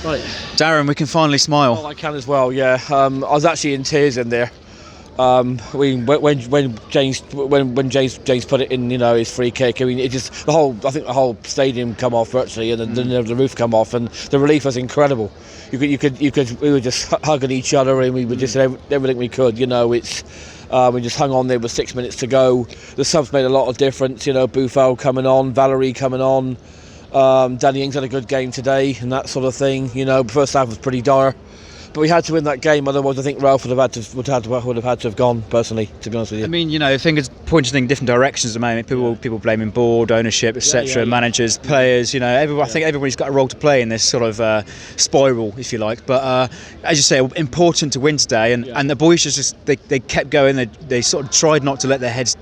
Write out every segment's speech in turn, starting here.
Right. Darren, we can finally smile. Oh, I can as well, yeah. I was actually in tears in there. When James put it in, his free kick. I mean, it just I think the whole stadium come off virtually, and the roof come off, and the relief was incredible. We were just hugging each other, and we were just everything we could. We just hung on there with 6 minutes to go. The subs made a lot of difference. Buffal coming on, Valerie coming on. Danny Ings had a good game today, and that sort of thing. First half was pretty dire. But we had to win that game, otherwise I think Ralph would have had to have gone, personally, to be honest with you. I mean, things pointing in different directions at the moment. People blaming board, ownership, etc., managers, players. I think everybody's got a role to play in this sort of spiral, if you like. But as you say, important to win today, and the boys they kept going. They sort of tried not to let their heads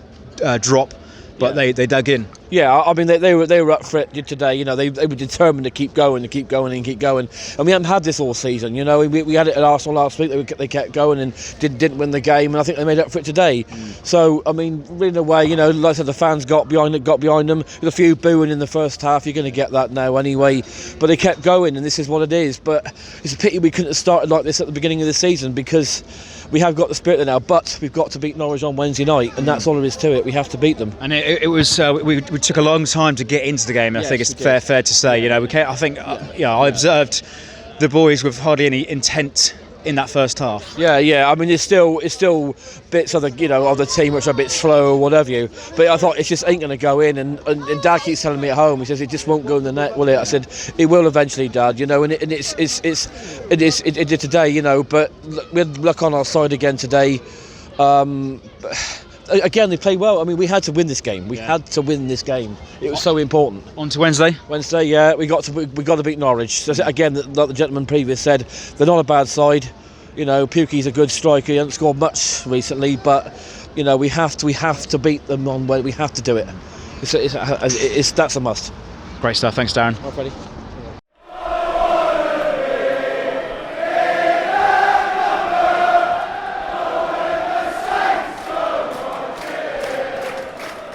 drop. But they dug in. Yeah, I mean they were up for it today. They were determined to keep going. And we haven't had this all season. We had it at Arsenal last week. They kept going and didn't win the game. And I think they made up for it today. So I mean, in a way, like I said, the fans got behind them. With a few booing in the first half, you're going to get that now anyway. But they kept going, and this is what it is. But it's a pity we couldn't have started like this at the beginning of the season, because we have got the spirit there now, but we've got to beat Norwich on Wednesday night, and that's all there is to it. We have to beat them. And it was we took a long time to get into the game. I think it's fair to say. I observed the boys with hardly any intent in that first half. Yeah. I mean, it's still bits of the team which are a bit slow or whatever. But I thought it just ain't going to go in. And Dad keeps telling me at home. He says it just won't go in the net, will it? I said it will eventually, Dad. And it did today. But we had luck on our side again today. Again, they played well. I mean, we had to win this game. It was so important. On to Wednesday. Yeah, we got to beat Norwich. So again, like the gentleman previous said, they're not a bad side. Pukki's a good striker. He hasn't scored much recently, but we have to beat them on. We have to do it. That's a must. Great stuff. Thanks, Darren. Freddie.